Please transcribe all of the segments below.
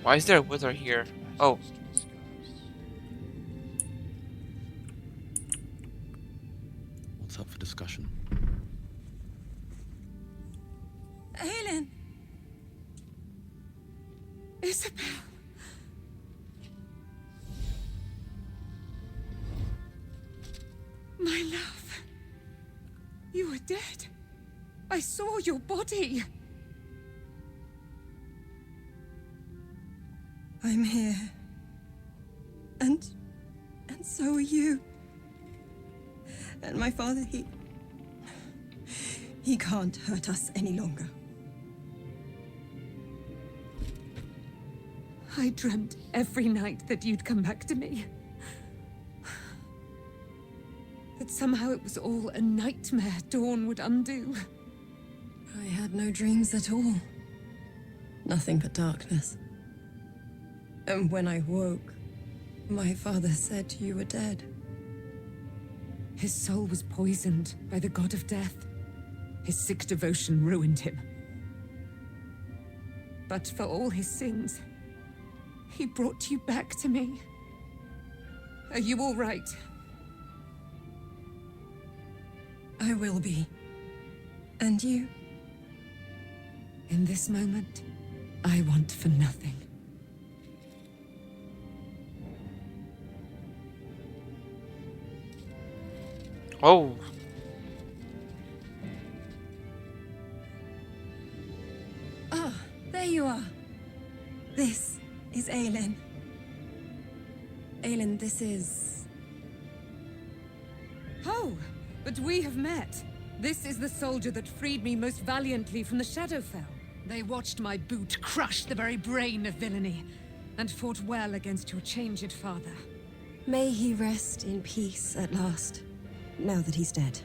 Why is there a wither here? Oh. What's up for discussion? Helen! Isabel! My love. You were dead. I saw your body. I'm here. And so are you. And my father, he can't hurt us any longer. I dreamt every night that you'd come back to me. That somehow it was all a nightmare Dawn would undo. I had no dreams at all. Nothing but darkness. And when I woke, my father said you were dead. His soul was poisoned by the god of death. His sick devotion ruined him. But for all his sins, he brought you back to me. Are you all right? I will be. And you? In this moment, I want for nothing. Oh. Ah, there you are. This is Aelin. Aelin, this is... Oh, but we have met. This is the soldier that freed me most valiantly from the Shadowfell. They watched my boot crush the very brain of villainy, and fought well against your changed father. May he rest in peace at last, now that he's dead.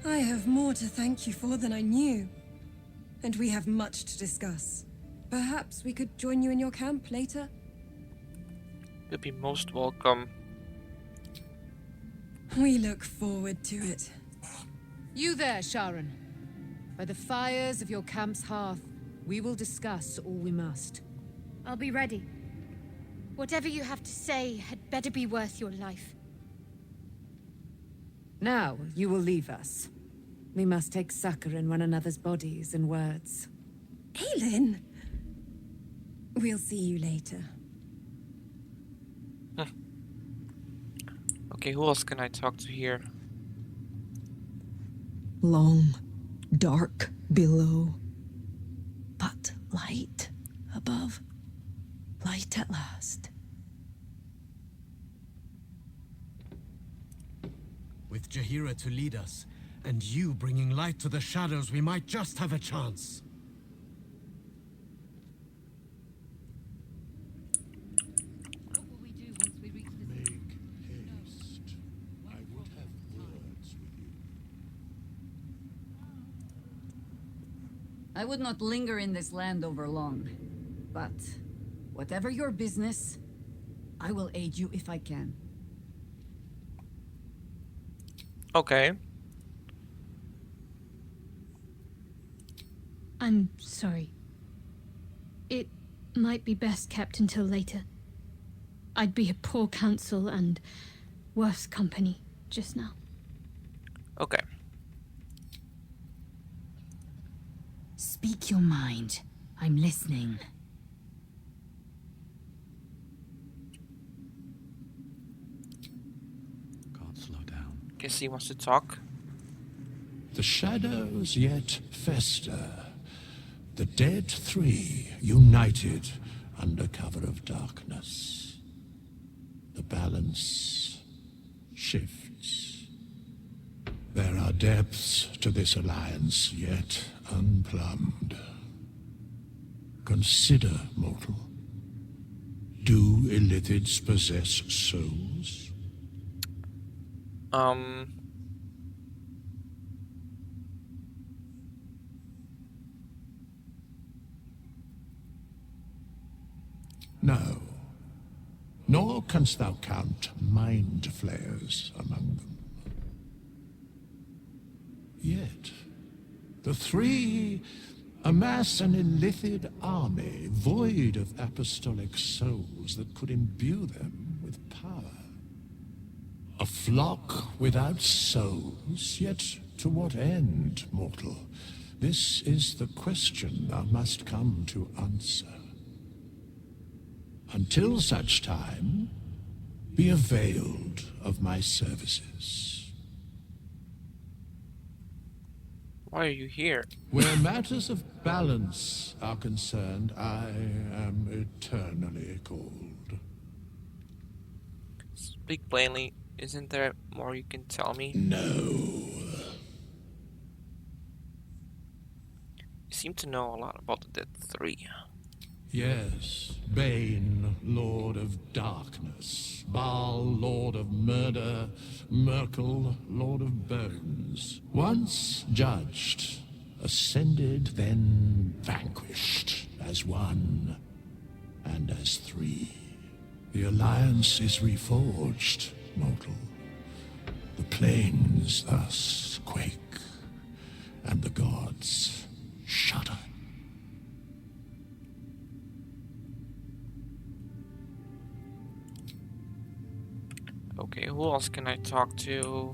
I have more to thank you for than I knew, and we have much to discuss. Perhaps we could join you in your camp later? You'll be most welcome. We look forward to it. You there, Sharon. By the fires of your camp's hearth, we will discuss all we must. I'll be ready. Whatever you have to say had better be worth your life. Now you will leave us. We must take succor in one another's bodies and words. Aelin! We'll see you later. Okay, who else can I talk to here? Long, dark below, but light above. Light at last. With Jaheira to lead us, and you bringing light to the shadows, we might just have a chance. What will we do once we reach this? Make haste. I would have words with you. I would not linger in this land over long, but whatever your business, I will aid you if I can. Okay. I'm sorry. It might be best kept until later. I'd be a poor counsel and worse company just now. Okay. Speak your mind. I'm listening. Can't slow down. Guess he wants to talk. The shadows yet fester. The dead three united under cover of darkness. The balance shifts. There are depths to this alliance yet unplumbed. Consider, mortal. Do illithids possess souls? No. Nor canst thou count mind flayers among them. Yet, the three Amass an illithid army void of apostolic souls that could imbue them with power. A flock without souls, yet to what end, mortal? This is the question thou must come to answer. Until such time, be availed of my services. Why are you here? Where matters of balance are concerned, I am eternally cold. Speak plainly. Isn't there more you can tell me? No. You seem to know a lot about the Dead Three. Yes, Bane, Lord of Darkness, Baal, Lord of Murder, Merkel, Lord of Bones. Once judged, ascended, then vanquished, as one and as three. The alliance is reforged, mortal. The plains thus quake, and the gods shudder. Okay, who else can I talk to?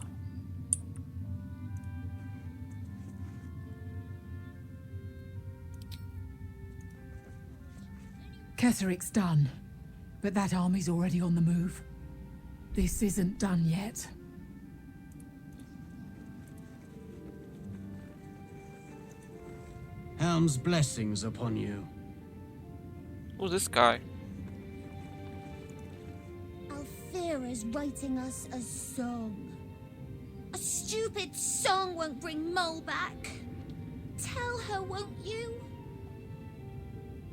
Ketheric's done, but that army's already on the move. This isn't done yet. Helm's blessings upon you. Who's this guy? Althera's writing us a song. A stupid song won't bring Mole back. Tell her, won't you?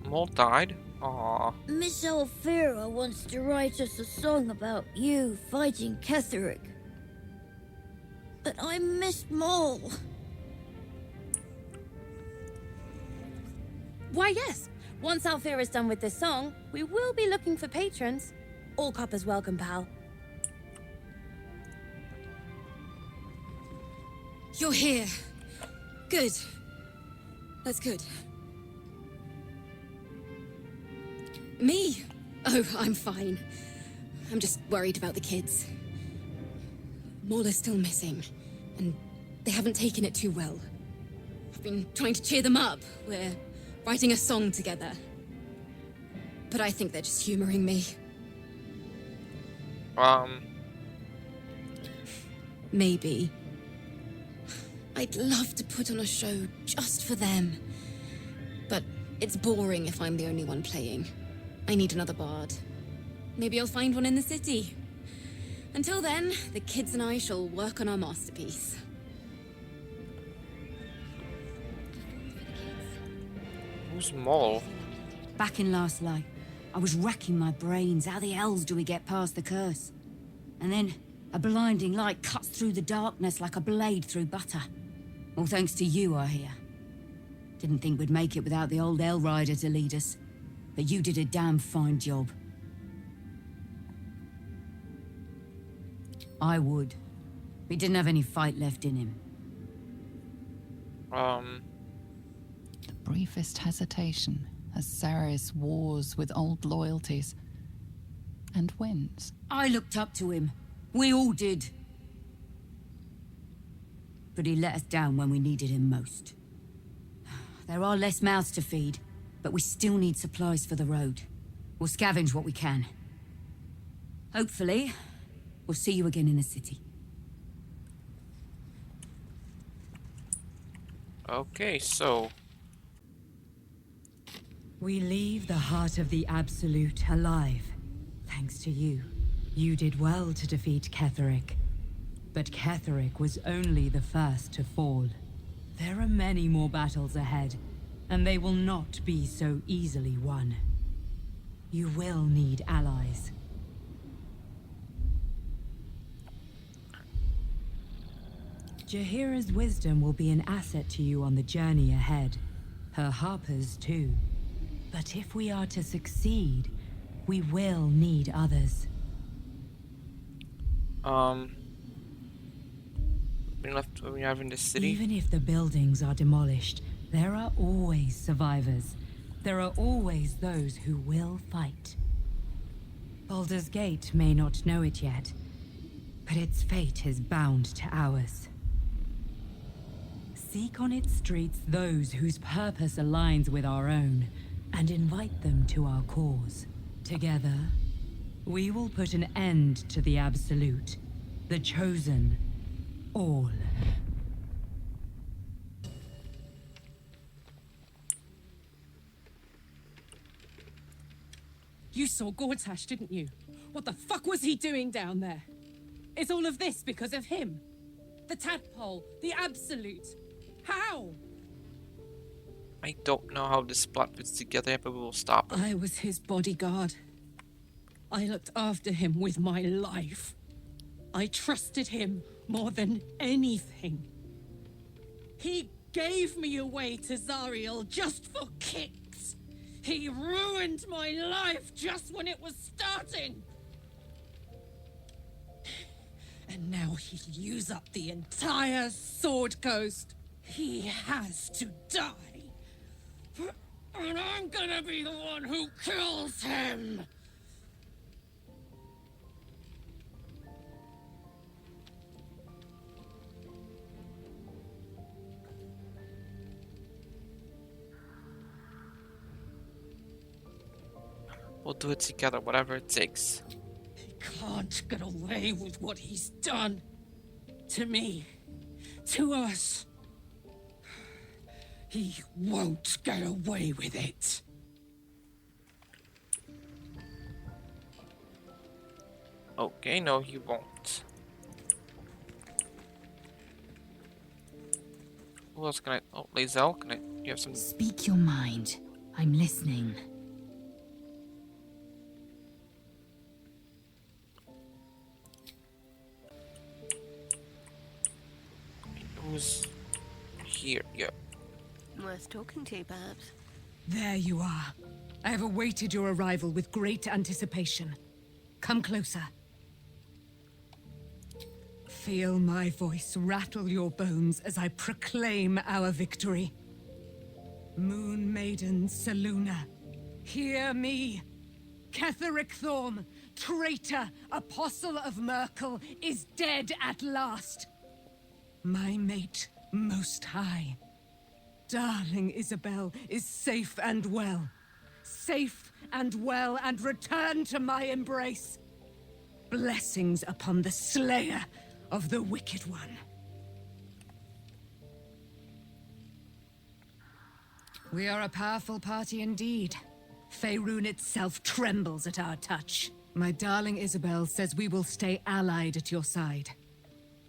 Mole died? Aww. Miss Althera wants to write us a song about you fighting Ketheric. But I miss Mole. Why, yes. Once Althera's done with this song, we will be looking for patrons. All coppers welcome, pal. You're here. Good. That's good. Me? Oh, I'm fine. I'm just worried about the kids. Mole is still missing, and they haven't taken it too well. I've been trying to cheer them up. We're writing a song together. But I think they're just humoring me. Maybe. I'd love to put on a show just for them. But it's boring if I'm the only one playing. I need another bard. Maybe I'll find one in the city. Until then, the kids and I shall work on our masterpiece. Who's Mole? Back in last light, I was racking my brains. How the hells do we get past the curse? And then a blinding light cuts through the darkness like a blade through butter. All thanks to you, I hear. Didn't think we'd make it without the old Hell Rider to lead us. But you did a damn fine job. I would. He didn't have any fight left in him. The briefest hesitation as Saris wars with old loyalties and wins. I looked up to him. We all did. But he let us down when we needed him most. There are less mouths to feed, but we still need supplies for the road. We'll scavenge what we can. Hopefully, we'll see you again in the city. Okay, so... We leave the heart of the Absolute alive. Thanks to you. You did well to defeat Ketheric. But Ketheric was only the first to fall. There are many more battles ahead, and they will not be so easily won. You will need allies. Jaheira's wisdom will be an asset to you on the journey ahead. Her harpers, too. But if we are to succeed, we will need others. We left when we have in the city. Even if the buildings are demolished, There are always survivors. There are always those who will fight. Baldur's Gate may not know it yet, but its fate is bound to ours. Seek on its streets those whose purpose aligns with our own, and invite them to our cause. Together, we will put an end to the Absolute, the Chosen, all. You saw Gortash, didn't you? What the fuck was he doing down there? Is all of this because of him? The tadpole, the Absolute. How? I don't know how this plot fits together, but we will stop him. I was his bodyguard. I looked after him with my life. I trusted him more than anything. He gave me away to Zariel just for kicks. He ruined my life just when it was starting. And now he'll use up the entire Sword Coast. He has to die. And I'm gonna be the one who kills him! We'll do it together, whatever it takes. He can't get away with what he's done. To me. To us. He won't get away with it. Okay, no, he won't. Who else can I... Oh, Lae'zel, can I... You have some... Speak your mind. I'm listening. Who's here? Yeah. Worth talking to, perhaps. There you are. I have awaited your arrival with great anticipation. Come closer. Feel my voice rattle your bones as I proclaim our victory. Moon Maiden Selûne, hear me. Ketheric Thorm, traitor, apostle of Merkel, is dead at last. My mate, Most High. Darling Isabel is safe and well. Safe and well, and returned to my embrace. Blessings upon the slayer of the Wicked One. We are a powerful party indeed. Faerun itself trembles at our touch. My darling Isabel says we will stay allied at your side.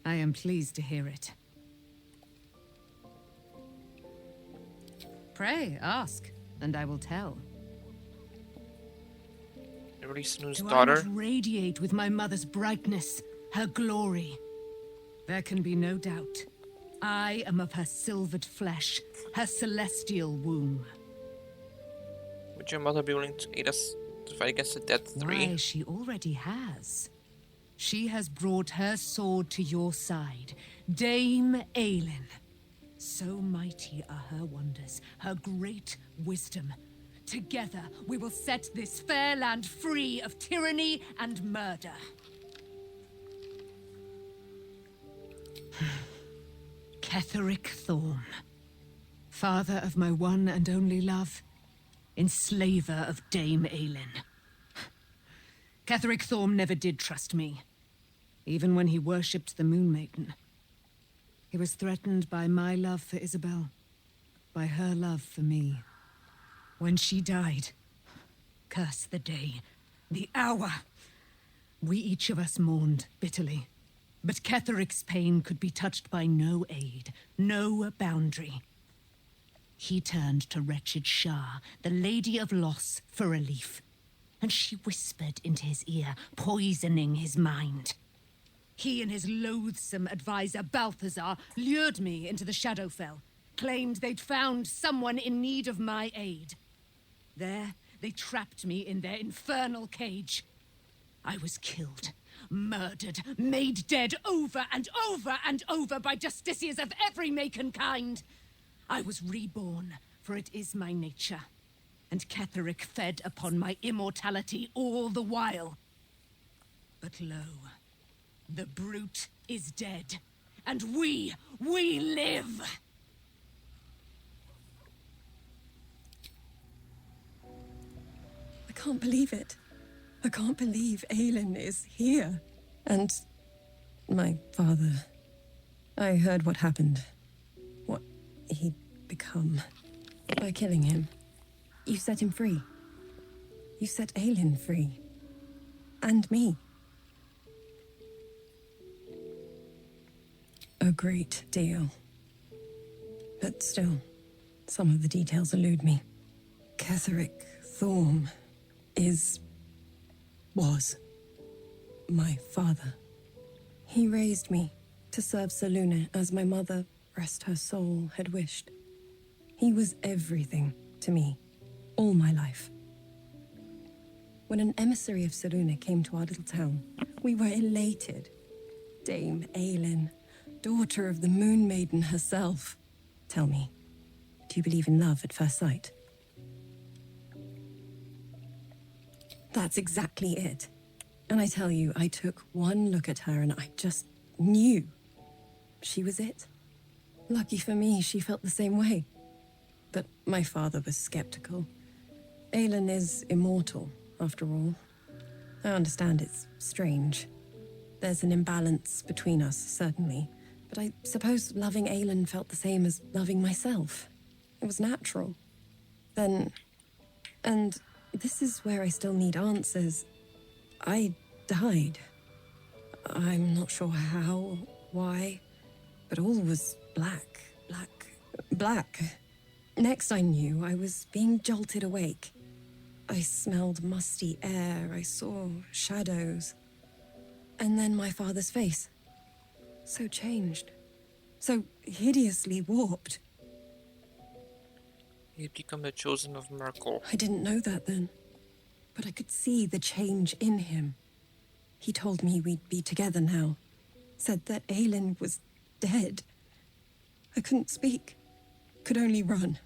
I am pleased to hear it. Pray, ask, and I will tell. Release Do I daughter. not radiate with my mother's brightness, her glory? There can be no doubt. I am of her silvered flesh, her celestial womb. Would your mother be willing to aid us to fight against the Dead Three? Why, she already has. She has brought her sword to your side, Dame Aelin. So mighty are her wonders, her great wisdom. Together, we will set this fair land free of tyranny and murder. Ketheric Thorm, father of my one and only love, enslaver of Dame Aelin. Ketheric Thorm never did trust me, even when he worshipped the Moon Maiden. He was threatened by my love for Isabel, by her love for me. When she died, curse the day, the hour, we each of us mourned bitterly. But Ketheric's pain could be touched by no aid, no boundary. He turned to wretched Shah, the Lady of Loss, for relief. And she whispered into his ear, poisoning his mind. He and his loathsome advisor, Balthazar, lured me into the Shadowfell, claimed they'd found someone in need of my aid. There, they trapped me in their infernal cage. I was killed, murdered, made dead over and over and over by justiciars of every make and kind. I was reborn, for it is my nature. And Ketheric fed upon my immortality all the while. But lo, the brute is dead, and we live! I can't believe it. I can't believe Aelin is here. And my father. I heard what happened. What he'd become. By killing him. You set him free. You set Aelin free. And me. A great deal. But still, some of the details elude me. Ketheric Thorm was my father. He raised me to serve Selûne as my mother, rest her soul, had wished. He was everything to me, all my life. When an emissary of Selûne came to our little town, we were elated. Dame Aelin, daughter of the Moon Maiden herself. Tell me, do you believe in love at first sight? That's exactly it. And I tell you, I took one look at her and I just knew she was it. Lucky for me, she felt the same way. But my father was skeptical. Aelin is immortal, after all. I understand it's strange. There's an imbalance between us, certainly. But I suppose loving Aelin felt the same as loving myself. It was natural. Then... and this is where I still need answers. I died. I'm not sure how, why, but all was black. Next I knew, I was being jolted awake. I smelled musty air, I saw shadows. And then my father's face. So changed. So hideously warped. He'd become the chosen of Merkel. I didn't know that then. But I could see the change in him. He told me we'd be together now. Said that Aelin was dead. I couldn't speak. Could only run.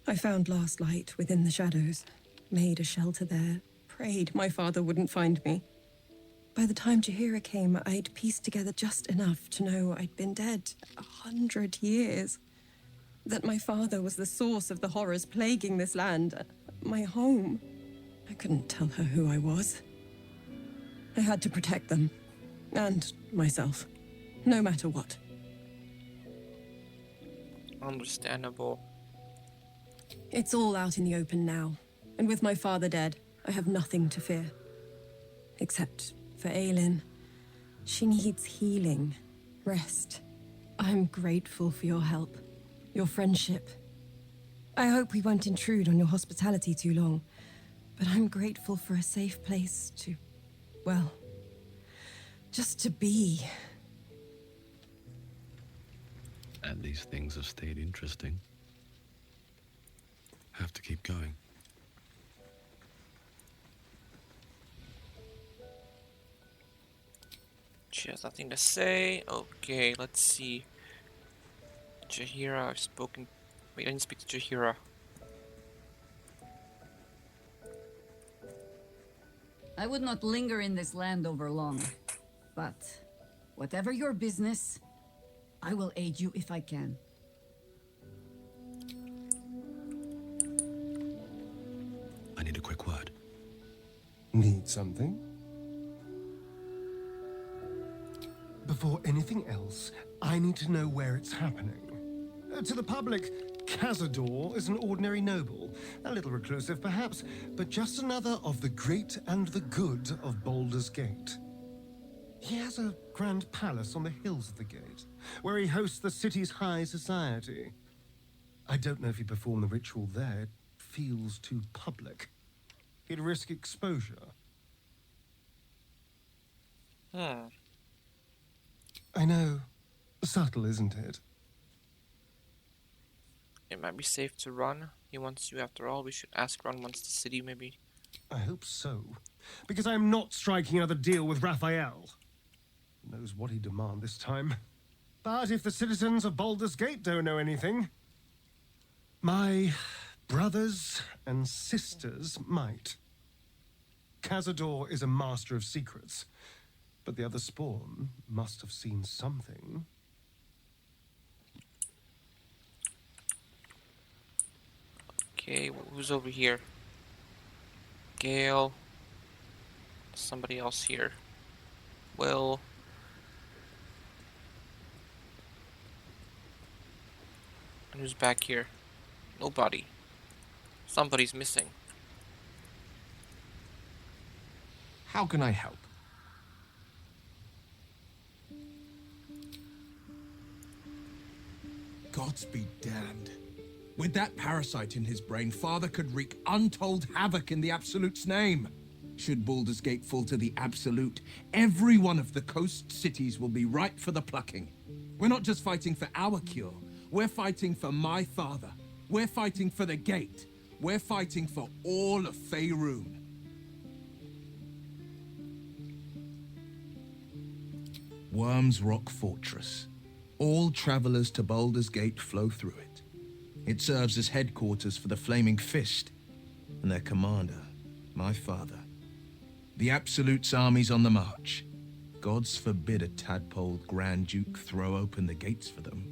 I found last light within the shadows. Made a shelter there. Prayed my father wouldn't find me. By the time Jaheira came, I'd pieced together just enough to know I'd been dead 100 years. That my father was the source of the horrors plaguing this land. My home. I couldn't tell her who I was. I had to protect them. And myself. No matter what. Understandable. It's all out in the open now. And with my father dead, I have nothing to fear. Except for Aelin. She needs healing. Rest. I'm grateful for your help. Your friendship. I hope we won't intrude on your hospitality too long. But I'm grateful for a safe place to... well... just to be. And these things have stayed interesting. Have to keep going. She has nothing to say. Okay, let's see. Jaheira, I've spoken... wait, I didn't speak to Jaheira. I would not linger in this land over long. But, whatever your business, I will aid you if I can. I need a quick word. Need something? Before anything else, I need to know where it's happening. To the public, Cazador is an ordinary noble, a little reclusive perhaps, but just another of the great and the good of Baldur's Gate. He has a grand palace on the hills of the gate, where he hosts the city's high society. I don't know if he'd perform the ritual there. It feels too public. He'd risk exposure. I know. Subtle, isn't it? It might be safe to run. He wants you after all. We should ask Ron once the city, maybe. I hope so. Because I'm not striking another deal with Raphael. Who knows what he'd demand this time. But if the citizens of Baldur's Gate don't know anything, My brothers and sisters might. Cazador is a master of secrets, but the other spawn must have seen something. Okay, who's over here? Gale. Somebody else here. Will. And who's back here? Nobody. Somebody's missing. How can I help? Gods be damned. With that parasite in his brain, Father could wreak untold havoc in the Absolute's name. Should Baldur's Gate fall to the Absolute, every one of the coast cities will be ripe for the plucking. We're not just fighting for our cure. We're fighting for my father. We're fighting for the Gate. We're fighting for all of Faerun. Worm's Rock Fortress. All travelers to Baldur's Gate flow through it. It serves as headquarters for the Flaming Fist and their commander, my father. The Absolute's army's on the march. Gods forbid a tadpoled Grand Duke throw open the gates for them.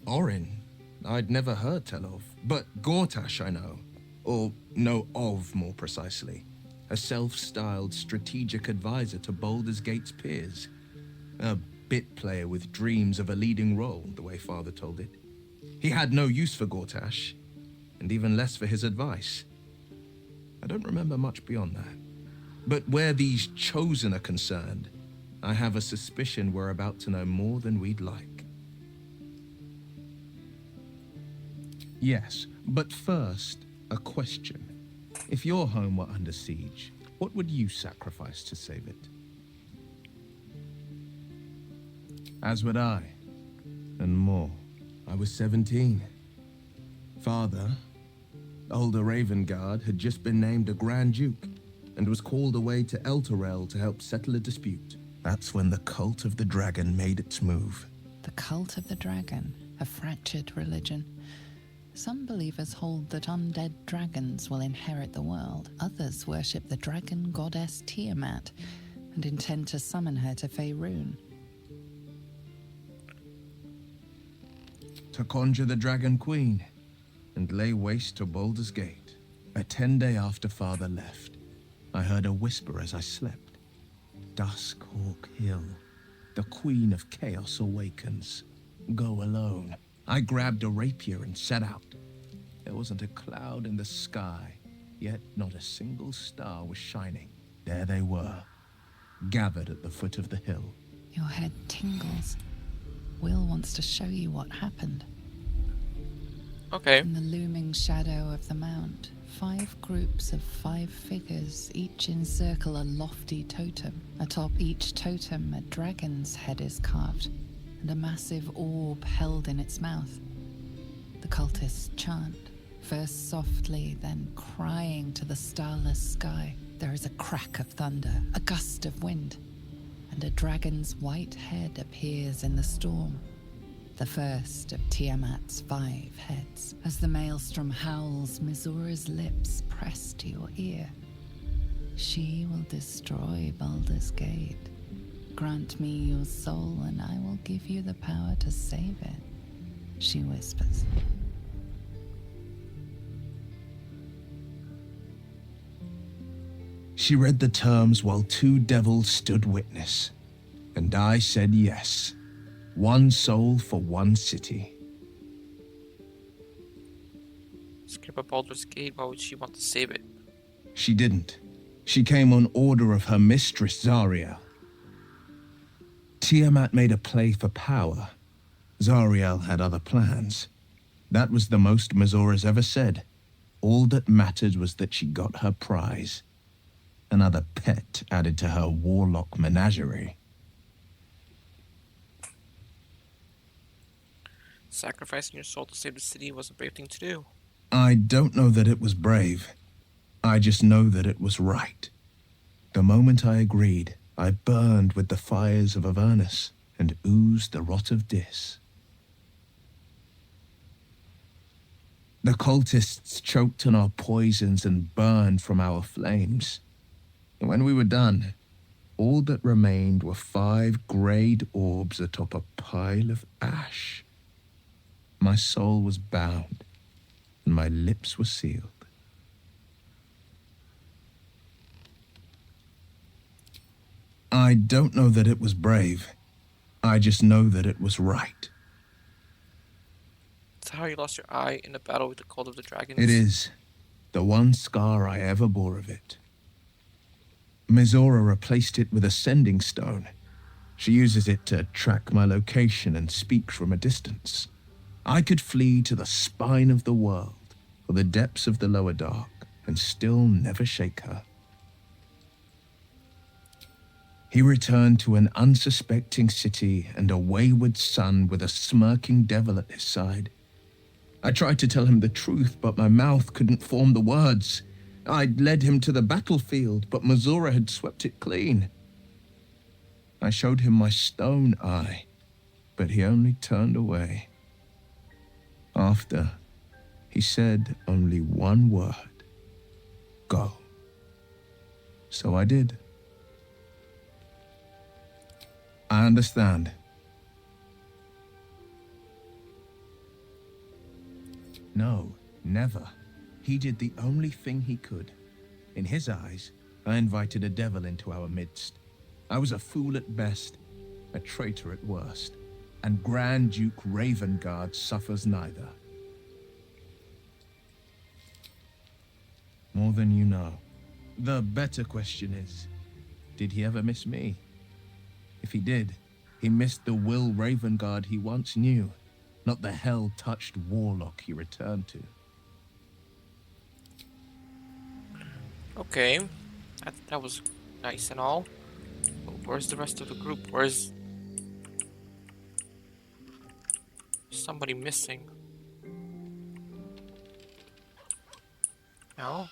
Orin, I'd never heard tell of, but Gortash I know. Or know of, more precisely. A self-styled strategic advisor to Baldur's Gate's peers. A bit player with dreams of a leading role, the way Father told it. He had no use for Gortash, and even less for his advice. I don't remember much beyond that. But where these Chosen are concerned, I have a suspicion we're about to know more than we'd like. Yes, but first, a question. If your home were under siege, what would you sacrifice to save it? As would I, and more. I was 17. Father, older Ravengard, had just been named a Grand Duke and was called away to Elturel to help settle a dispute. That's when the Cult of the Dragon made its move. The Cult of the Dragon, a fractured religion. Some believers hold that undead dragons will inherit the world. Others worship the dragon goddess Tiamat and intend to summon her to Faerun. To conjure the Dragon Queen and lay waste to Baldur's Gate. A 10-day after Father left, I heard a whisper as I slept. Duskhawk Hill, the Queen of Chaos awakens. Go alone. I grabbed a rapier and set out. There wasn't a cloud in the sky, yet not a single star was shining. There they were, gathered at the foot of the hill. Your head tingles. Will wants to show you what happened. Okay. In the looming shadow of the mount, 5 groups of 5 figures each encircle a lofty totem. Atop each totem, a dragon's head is carved, and a massive orb held in its mouth. The cultists chant, first softly, then crying to the starless sky. There is a crack of thunder, a gust of wind, and a dragon's white head appears in the storm. The first of Tiamat's 5 heads. As the maelstrom howls, Mizura's lips press to your ear. She will destroy Baldur's Gate. Grant me your soul, and I will give you the power to save it, she whispers. She read the terms while 2 devils stood witness, and I said yes. 1 soul for 1 city. Skip up Baldur's Gate. Why would she want to save it? She didn't. She came on order of her mistress, Zariel. Tiamat made a play for power. Zariel had other plans. That was the most Mizura's ever said. All that mattered was that she got her prize. Another pet added to her warlock menagerie. Sacrificing your soul to save the city was a brave thing to do. I don't know that it was brave. I just know that it was right. The moment I agreed, I burned with the fires of Avernus and oozed the rot of Dis. The cultists choked on our poisons and burned from our flames. And when we were done, all that remained were 5 greyed orbs atop a pile of ash. My soul was bound, and my lips were sealed. I don't know that it was brave. I just know that it was right. That's how you lost your eye in the battle with the Cult of the Dragons. It is. The one scar I ever bore of it. Mizora replaced it with a sending stone. She uses it to track my location and speak from a distance. I could flee to the spine of the world, or the depths of the lower dark, and still never shake her. He returned to an unsuspecting city and a wayward son with a smirking devil at his side. I tried to tell him the truth, but my mouth couldn't form the words. I'd led him to the battlefield, but Mizora had swept it clean. I showed him my stone eye, but he only turned away. After, he said only one word: go. So I did. I understand. No, never. He did the only thing he could. In his eyes, I invited a devil into our midst. I was a fool at best, a traitor at worst, and Grand Duke Ravengard suffers neither. More than you know. The better question is, did he ever miss me? If he did, he missed the Will Ravengard he once knew, not the hell-touched warlock he returned to. Okay, that was nice and all. But where's the rest of the group? Where's somebody missing? No?